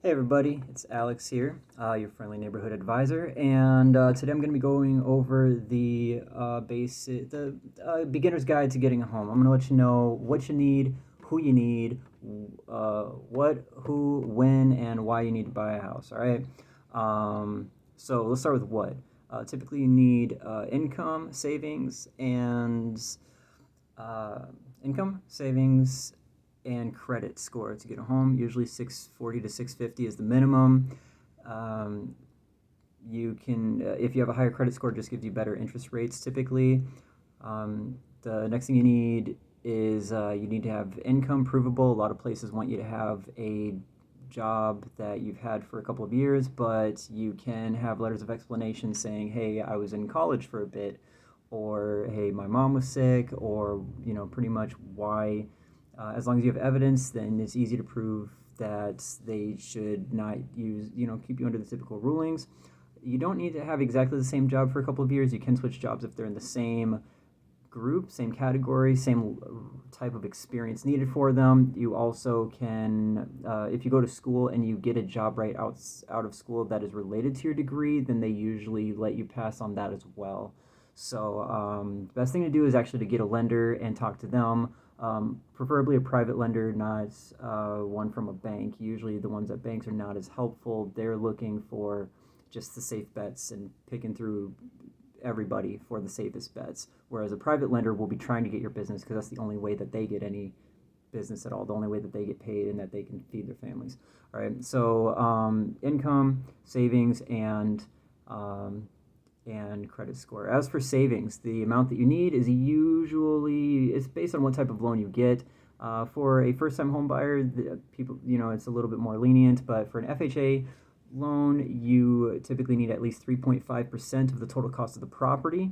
Hey everybody, it's Alex here, your friendly neighborhood advisor, and today I'm going to be going over the beginner's guide to getting a home. I'm going to let you know what you need, who you need, who, when, and why you need to buy a house. All right. So let's start with what. Typically, you need uh, income, savings, and credit score to get a home. Usually 640 to 650 is the minimum. Um, you can, if you have a higher credit score, it just gives you better interest rates typically. The next thing you need is you need to have income provable. A lot of places want you to have a job that you've had for a couple of years, but you can have letters of explanation saying, hey, I was in college for a bit, or hey, my mom was sick, or pretty much why. As long as you have evidence, then it's easy to prove that they should not keep you under the typical rulings. You don't need to have exactly the same job for a couple of years. You can switch jobs if they're in the same group, same category, same type of experience needed for them. You also can, if you go to school and you get a job right out of school that is related to your degree, then they usually let you pass on that as well. So the best thing to do is actually to get a lender and talk to them. Preferably a private lender, not one from a bank. Usually the ones at banks are not as helpful. They're looking for just the safe bets and picking through everybody for the safest bets. Whereas a private lender will be trying to get your business because that's the only way that they get any business at all, the only way that they get paid and that they can feed their families. All right. So income, savings, and credit score. As for savings, the amount that you need is usually it's based on what type of loan you get. For a first-time home buyer, people, it's a little bit more lenient, but for an FHA loan, you typically need at least 3.5% of the total cost of the property.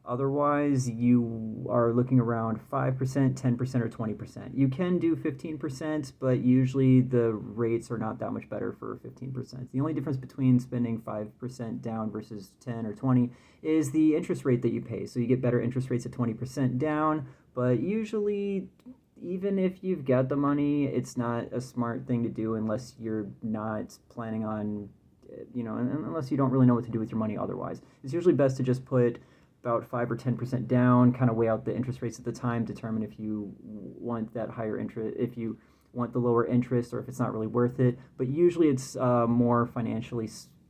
Otherwise, you are looking around 5%, 10%, or 20%. You can do 15%, but usually the rates are not that much better for 15%. The only difference between spending 5% down versus 10 or 20 is the interest rate that you pay. So you get better interest rates at 20% down, but usually even if you've got the money, it's not a smart thing to do unless you're not planning on, unless you don't really know what to do with your money otherwise. It's usually best to just put about 5 or 10% down, kind of weigh out the interest rates at the time, determine if you want that higher interest, if you want the lower interest, or if it's not really worth it. But usually it's more financially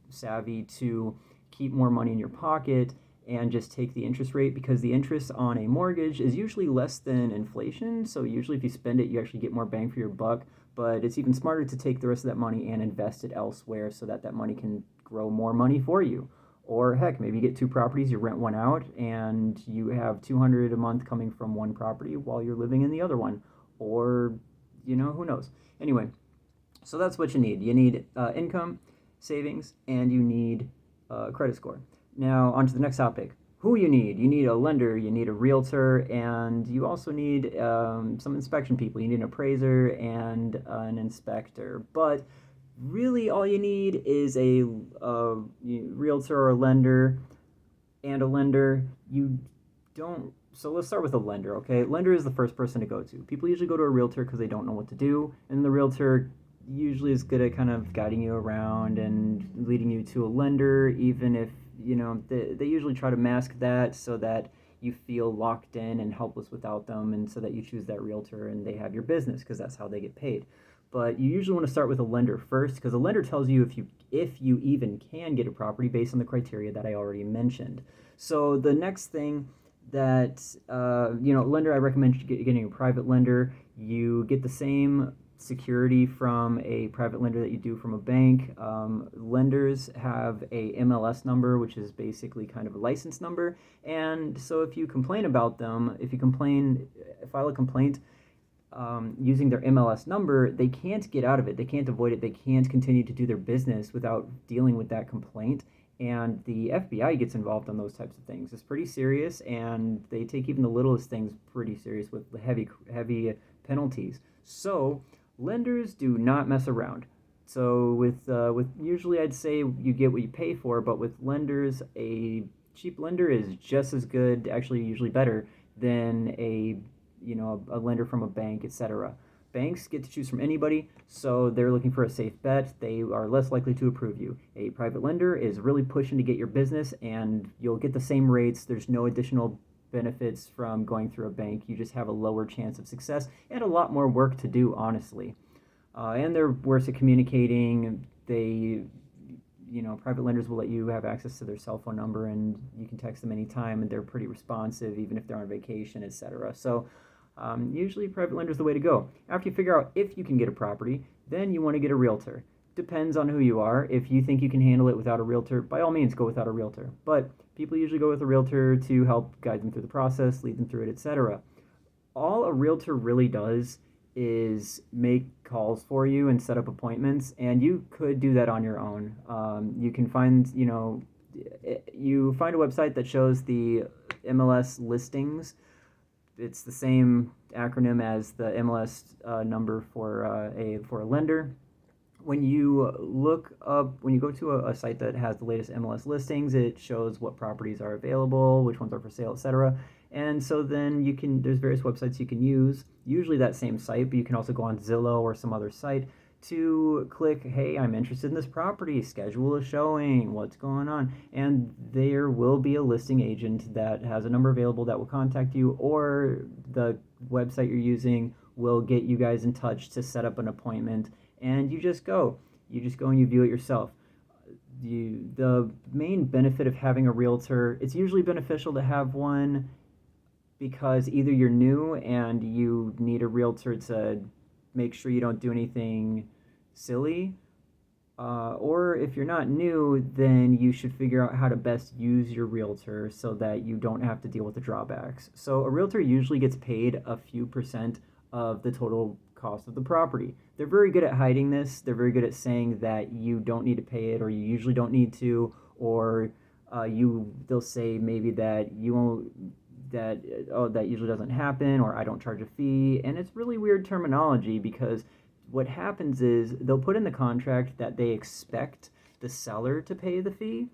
savvy to keep more money in your pocket and just take the interest rate, because the interest on a mortgage is usually less than inflation. So usually if you spend it, you actually get more bang for your buck. But it's even smarter to take the rest of that money and invest it elsewhere so that that money can grow more money for you. Or heck, maybe you get two properties, you rent one out, and you have 200 a month coming from one property while you're living in the other one. Or, who knows. Anyway, so that's what you need. You need income, savings, and you need credit score. Now, on to the next topic. Who you need? You need a lender, you need a realtor, and you also need some inspection people. You need an appraiser and an inspector. But really, all you need is a realtor or a lender and a lender. You don't. So let's start with a lender, okay? Lender is the first person to go to. People usually go to a realtor because they don't know what to do, and the realtor usually is good at kind of guiding you around and leading you to a lender, even if, they usually try to mask that so that you feel locked in and helpless without them, and so that you choose that realtor and they have your business because that's how they get paid. But you usually want to start with a lender first, because a lender tells you if you even can get a property based on the criteria that I already mentioned. So the next thing that lender, I recommend getting a private lender. You get the same security from a private lender that you do from a bank. Lenders have a MLS number, which is basically kind of a license number. And so if you complain about them, file a complaint using their MLS number, they can't get out of it. They can't avoid it. They can't continue to do their business without dealing with that complaint. And the FBI gets involved on those types of things. It's pretty serious, and they take even the littlest things pretty serious with heavy penalties. So lenders do not mess around. So with usually I'd say you get what you pay for, but with lenders, a cheap lender is just as good, actually usually better than a lender from a bank, etc. Banks get to choose from anybody, so they're looking for a safe bet. They are less likely to approve you. A private lender is really pushing to get your business, and you'll get the same rates. There's no additional benefits from going through a bank. You just have a lower chance of success and a lot more work to do, honestly. And they're worse at communicating. Private lenders will let you have access to their cell phone number, and you can text them anytime, and they're pretty responsive, even if they're on vacation, etc. So usually private lender is the way to go. After you figure out if you can get a property, then you want to get a realtor. Depends on who you are. If you think you can handle it without a realtor, by all means, go without a realtor. But people usually go with a realtor to help guide them through the process, lead them through it, etc. All a realtor really does is make calls for you and set up appointments, and you could do that on your own. You can find, you find a website that shows the MLS listings. It's the same acronym as the MLS number for a lender. When you go to a site that has the latest MLS listings, it shows what properties are available, which ones are for sale, etc. And so then there's various websites you can use, usually that same site, but you can also go on Zillow or some other site to click, hey, I'm interested in this property, schedule a showing, what's going on. And there will be a listing agent that has a number available that will contact you, or the website you're using will get you guys in touch to set up an appointment. And you just go and you view it yourself. The main benefit of having a realtor, it's usually beneficial to have one because either you're new and you need a realtor to make sure you don't do anything silly, or if you're not new, then you should figure out how to best use your realtor so that you don't have to deal with the drawbacks. So a realtor usually gets paid a few percent of the total cost of the property. They're very good at hiding this. They're very good at saying that you don't need to pay it, or you usually don't need to, or they'll say maybe that you won't, that usually doesn't happen, or I don't charge a fee. And it's really weird terminology, because what happens is they'll put in the contract that they expect the seller to pay the fee,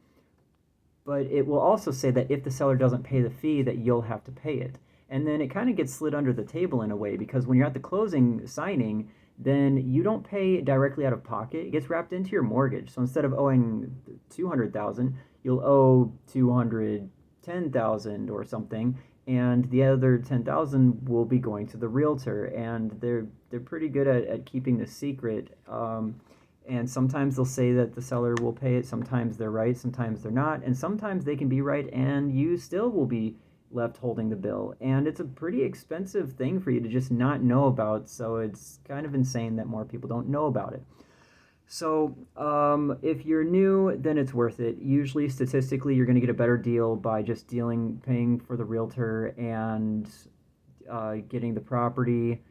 but it will also say that if the seller doesn't pay the fee, that you'll have to pay it. And then it kind of gets slid under the table in a way, because when you're at the closing signing, then you don't pay directly out of pocket. It gets wrapped into your mortgage. So instead of owing $200,000, you'll owe $210,000 or something, and the other $10,000 will be going to the realtor. And they're pretty good at keeping the secret. And sometimes they'll say that the seller will pay it. Sometimes they're right. Sometimes they're not. And sometimes they can be right, and you still will be left holding the bill. And it's a pretty expensive thing for you to just not know about. So it's kind of insane that more people don't know about it. So if you're new, then it's worth it. Usually, statistically, you're going to get a better deal by just paying for the realtor and getting the property,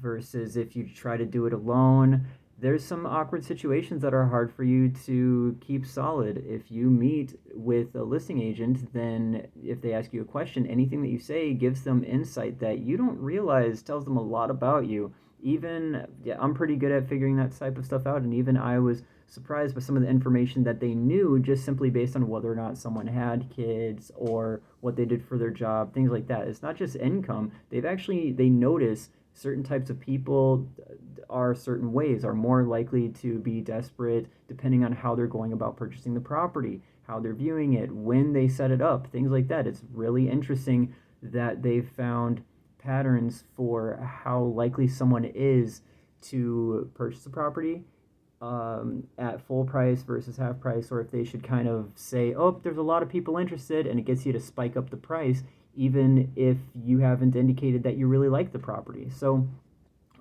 versus if you try to do it alone. There's some awkward situations that are hard for you to keep solid. If you meet with a listing agent, then if they ask you a question, anything that you say gives them insight that you don't realize tells them a lot about you. I'm pretty good at figuring that type of stuff out, and even I was surprised by some of the information that they knew just simply based on whether or not someone had kids or what they did for their job, things like that. It's not just income. They notice certain types of people are certain ways, are more likely to be desperate depending on how they're going about purchasing the property, how they're viewing it, when they set it up, things like that. It's really interesting that they've found patterns for how likely someone is to purchase a property at full price versus half price, or if they should kind of say, oh, there's a lot of people interested, and it gets you to spike up the price even if you haven't indicated that you really like the property. So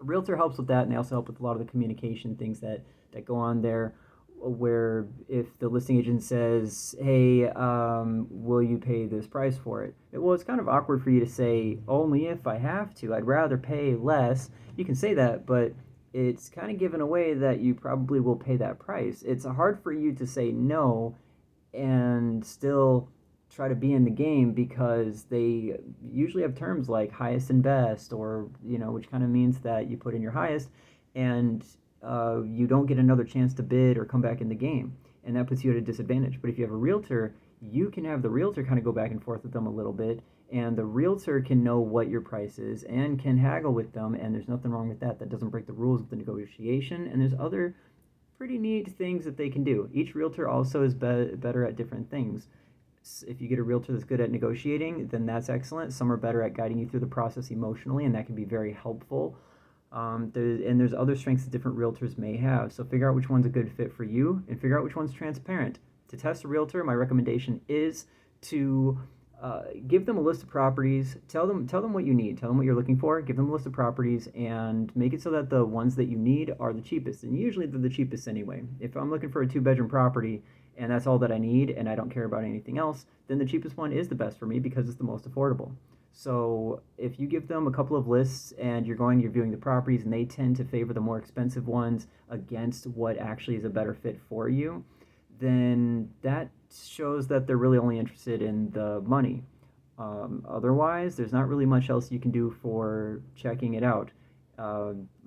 a realtor helps with that, and they also help with a lot of the communication things that go on there, where if the listing agent says, hey, will you pay this price for it? Well, it's kind of awkward for you to say, only if I have to. I'd rather pay less. You can say that, but it's kind of given away that you probably will pay that price. It's hard for you to say no and still try to be in the game, because they usually have terms like highest and best, or which kind of means that you put in your highest and you don't get another chance to bid or come back in the game, and that puts you at a disadvantage. But if you have a realtor, you can have the realtor kind of go back and forth with them a little bit, and the realtor can know what your price is and can haggle with them, and there's nothing wrong with that. That doesn't break the rules of the negotiation, and there's other pretty neat things that they can do. Each realtor also is better at different things. If you get a realtor that's good at negotiating, then that's excellent. Some are better at guiding you through the process emotionally, and that can be very helpful. There's other strengths that different realtors may have. So figure out which one's a good fit for you, and figure out which one's transparent. To test a realtor, my recommendation is to give them a list of properties. Tell them what you need. Tell them what you're looking for. Give them a list of properties and make it so that the ones that you need are the cheapest. And usually they're the cheapest anyway. If I'm looking for a 2-bedroom property and that's all that I need and I don't care about anything else, then the cheapest one is the best for me because it's the most affordable. So if you give them a couple of lists and you're viewing the properties and they tend to favor the more expensive ones against what actually is a better fit for you, then that shows that they're really only interested in the money. Otherwise, there's not really much else you can do for checking it out.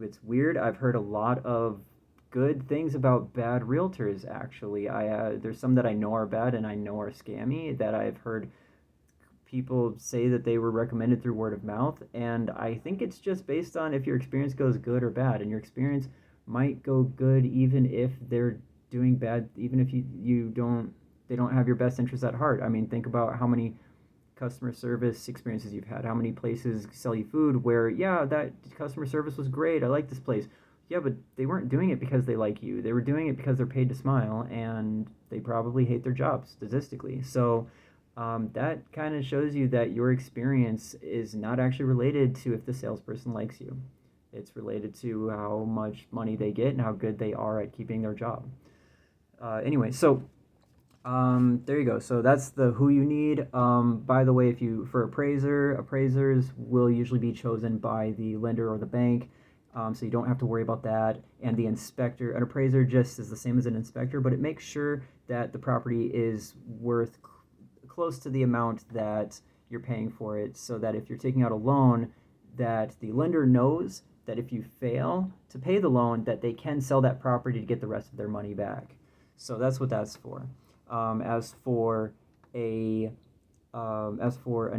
It's weird. I've heard a lot of good things about bad realtors, actually. There's some that I know are bad and I know are scammy that I've heard people say that they were recommended through word of mouth, and I think it's just based on if your experience goes good or bad, and your experience might go good even if they're doing bad, even if they don't have your best interests at heart. I mean, think about how many customer service experiences you've had, how many places sell you food where, yeah, that customer service was great, I like this place. Yeah, but they weren't doing it because they like you. They were doing it because they're paid to smile, and they probably hate their job statistically. So that kind of shows you that your experience is not actually related to if the salesperson likes you. It's related to how much money they get and how good they are at keeping their job. Anyway, so there you go. So that's the who you need. By the way, for appraisers will usually be chosen by the lender or the bank. So you don't have to worry about that. And the inspector, an appraiser just is the same as an inspector, but it makes sure that the property is worth close to the amount that you're paying for it, so that if you're taking out a loan, that the lender knows that if you fail to pay the loan, that they can sell that property to get the rest of their money back. So that's what that's for. As for an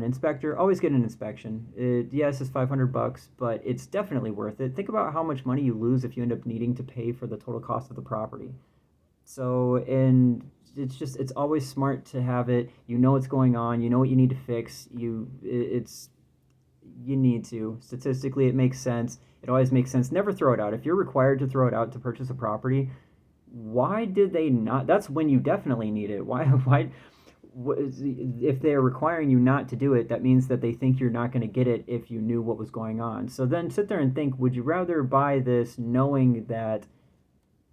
inspector, always get an inspection. Yes, it's $500, but it's definitely worth it. Think about how much money you lose if you end up needing to pay for the total cost of the property. So, and it's always smart to have it. You know what's going on. You know what you need to fix. You need to. Statistically, it makes sense. It always makes sense. Never throw it out. If you're required to throw it out to purchase a property, why did they not? That's when you definitely need it. Why? If they're requiring you not to do it, that means that they think you're not going to get it if you knew what was going on. So then sit there and think, would you rather buy this knowing that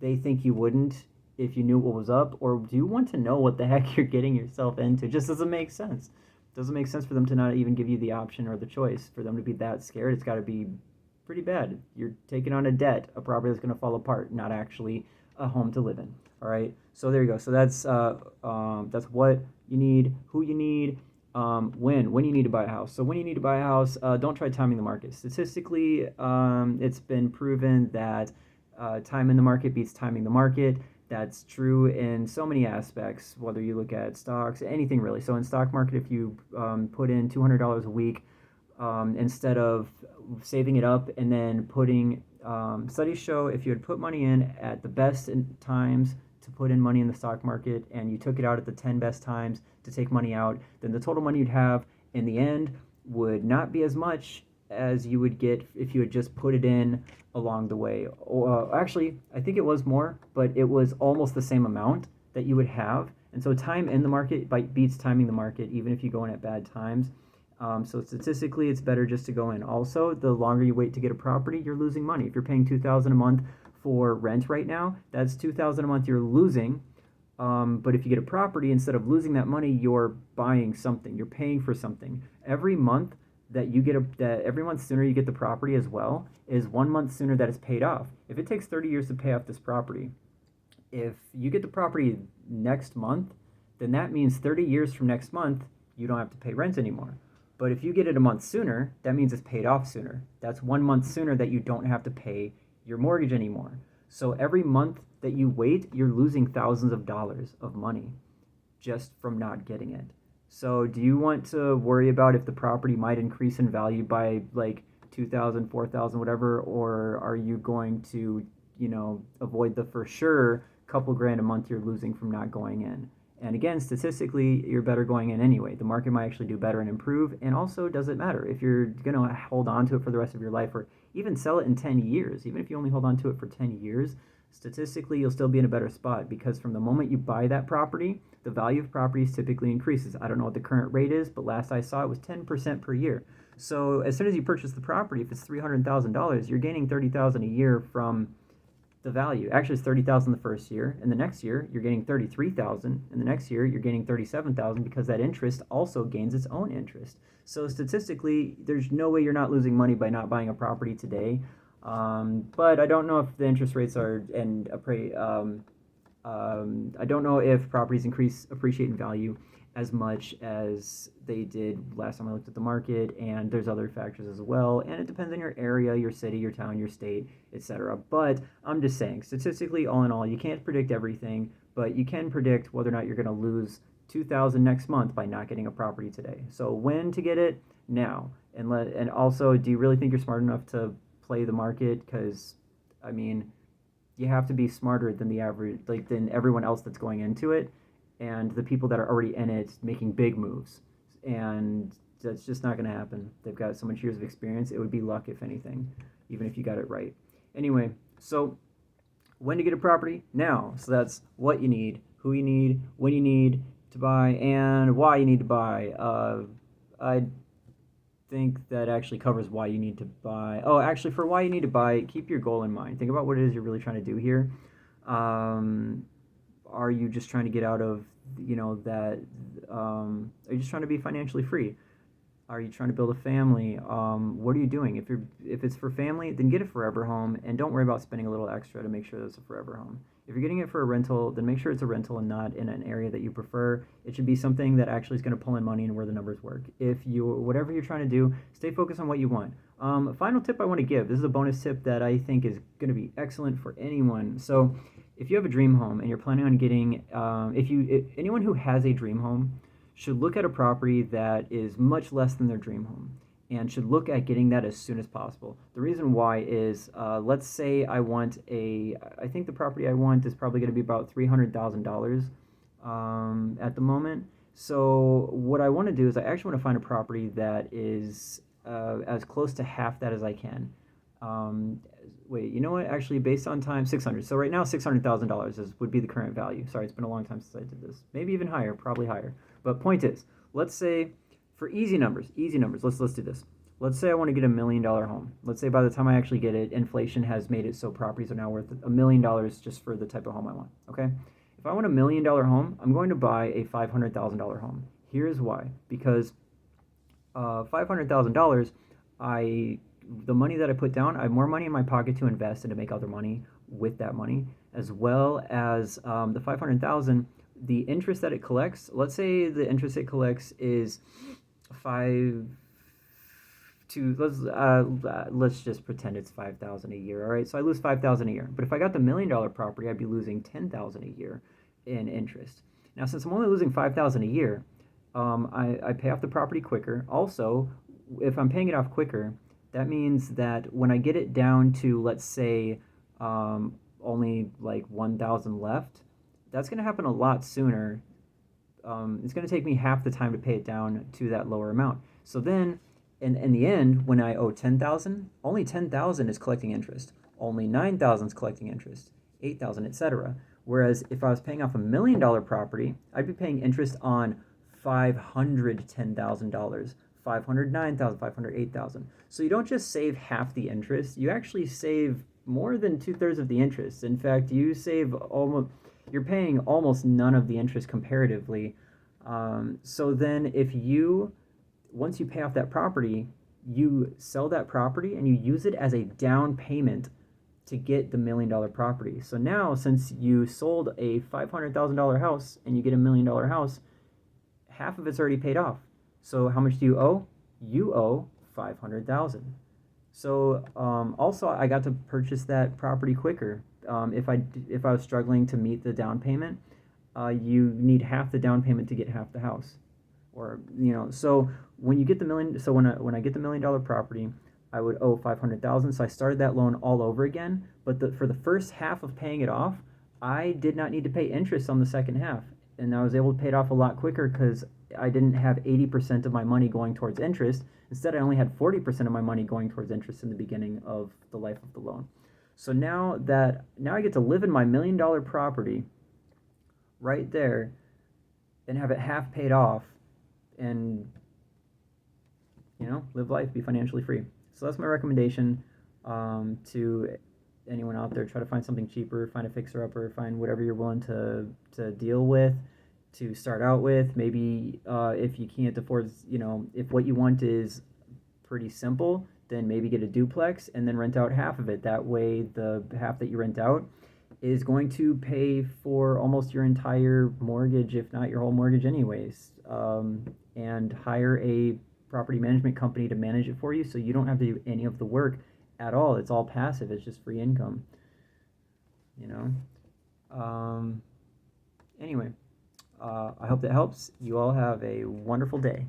they think you wouldn't if you knew what was up, or do you want to know what the heck you're getting yourself into? It just doesn't make sense. It doesn't make sense for them to not even give you the option or the choice. For them to be that scared, it's got to be pretty bad. You're taking on a debt, a property that's going to fall apart, not actually a home to live in. All right, so there you go. So that's what you need, who you need, when you need to buy a house. So when you need to buy a house, don't try timing the market. Statistically, it's been proven that time in the market beats timing the market. That's true in so many aspects, whether you look at stocks, anything really. So in stock market, if you put in $200 a week, instead of saving it up and then putting, studies show if you had put money in at the best times to put in money in the stock market, and you took it out at the 10 best times to take money out, then the total money you'd have in the end would not be as much as you would get if you had just put it in along the way. Actually, I think it was more, but it was almost the same amount that you would have. And so time in the market beats timing the market, even if you go in at bad times. So statistically, it's better just to go in. Also, the longer you wait to get a property, you're losing money. If you're paying $2,000 a month for rent right now, that's $2,000 a month you're losing. But if you get a property, instead of losing that money, you're buying something. You're paying for something. Every month every month sooner you get the property as well is 1 month sooner that it's paid off. If it takes 30 years to pay off this property, if you get the property next month, then that means 30 years from next month, you don't have to pay rent anymore. But if you get it a month sooner, that means it's paid off sooner. That's 1 month sooner that you don't have to pay your mortgage anymore. So every month that you wait, you're losing thousands of dollars of money just from not getting it. So do you want to worry about if the property might increase in value by like 2,000, 4,000, whatever, or are you going to, avoid the for sure couple grand a month you're losing from not going in? And again, statistically, you're better going in anyway. The market might actually do better and improve. And also, does it matter if you're going to hold on to it for the rest of your life or even sell it in 10 years? Even if you only hold on to it for 10 years, statistically, you'll still be in a better spot because from the moment you buy that property, the value of properties typically increases. I don't know what the current rate is, but last I saw it was 10% per year. So as soon as you purchase the property, if it's $300,000, you're gaining $30,000 a year from the value. Actually, it's $30,000 the first year, and the next year you're getting $33,000, and the next year you're getting $37,000 because that interest also gains its own interest. So statistically, there's no way you're not losing money by not buying a property today. But I don't know if the interest rates are I don't know if properties appreciate in value as much as they did last time I looked at the market, and there's other factors as well, and it depends on your area, your city, your town, your state, etc. But I'm just saying, statistically, all in all, you can't predict everything, but you can predict whether or not you're going to lose 2,000 next month by not getting a property today. So when to get it? Now. And also, do you really think you're smart enough to play the market? Because I mean, you have to be smarter than the average, like than everyone else that's going into it, and the people that are already in it making big moves. And that's just not going to happen. They've got so much years of experience. It would be luck, if anything, even if you got it right. Anyway, so when to get a property? Now. So that's what you need, who you need, when you need to buy, and why you need to buy. I think that actually covers why you need to buy. Oh, actually, for why you need to buy, keep your goal in mind. Think about what it is you're really trying to do here. Are you just trying to get out of, that? Are you just trying to be financially free? Are you trying to build a family? What are you doing? If it's for family, then get a forever home, and don't worry about spending a little extra to make sure that it's a forever home. If you're getting it for a rental, then make sure it's a rental and not in an area that you prefer. It should be something that actually is going to pull in money and where the numbers work. Whatever you're trying to do, stay focused on what you want. Final tip I want to give. This is a bonus tip that I think is going to be excellent for anyone. So, if you have a dream home and you're planning on getting, anyone who has a dream home should look at a property that is much less than their dream home and should look at getting that as soon as possible. The reason why is, let's say I think the property I want is probably going to be about $300,000 at the moment. So what I want to do is I actually want to find a property that is as close to half that as I can. Wait, you know what? Actually, based on time, 600. So right now, $600,000 would be the current value. Sorry, it's been a long time since I did this. Maybe even higher, probably higher. But point is, let's say for easy numbers, let's do this. Let's say I want to get $1 million home. Let's say by the time I actually get it, inflation has made it so properties are now worth $1 million just for the type of home I want. Okay, if I want $1 million home, I'm going to buy a $500,000 home. Here's why: because $500,000, the money that I put down, I have more money in my pocket to invest and to make other money with that money, as well as the 500,000. The interest that it collects. Let's say the interest it collects is let's just pretend it's 5,000 a year. All right, so I lose 5,000 a year. But if I got the $1 million property, I'd be losing 10,000 a year in interest. Now, since I'm only losing 5,000 a year, I pay off the property quicker. Also, if I'm paying it off quicker, that means that when I get it down to, let's say, only like 1,000 left, that's going to happen a lot sooner. It's going to take me half the time to pay it down to that lower amount. So then, in the end, when I owe 10,000, only 10,000 is collecting interest. Only 9,000 is collecting interest, 8,000, etc. Whereas if I was paying off $1 million property, I'd be paying interest on $510,000. 509,000, 508,000. So you don't just save half the interest, you actually save more than 2/3 of the interest. In fact, you're paying almost none of the interest comparatively. So then once you pay off that property, you sell that property and you use it as a down payment to get the $1 million property. So now, since you sold a $500,000 house and you get $1 million house, half of it's already paid off. So how much do you owe? You owe $500,000. So also, I got to purchase that property quicker. If I was struggling to meet the down payment, you need half the down payment to get half the house. or so when you get the million, so when I get the $1 million property, I would owe 500,000. So I started that loan all over again. But for the first half of paying it off, I did not need to pay interest on the second half, and I was able to pay it off a lot quicker because I didn't have 80% of my money going towards interest. Instead, I only had 40% of my money going towards interest in the beginning of the life of the loan. So now I get to live in my $1 million property right there and have it half paid off, and live life, be financially free. So that's my recommendation to anyone out there. Try to find something cheaper, find a fixer upper, find whatever you're willing to deal with, to start out with. Maybe if you can't afford, if what you want is pretty simple, then maybe get a duplex and then rent out half of it. That way, the half that you rent out is going to pay for almost your entire mortgage, if not your whole mortgage, anyways. And hire a property management company to manage it for you, so you don't have to do any of the work at all. It's all passive. It's just free income. You know. Anyway, I hope that helps. You all have a wonderful day.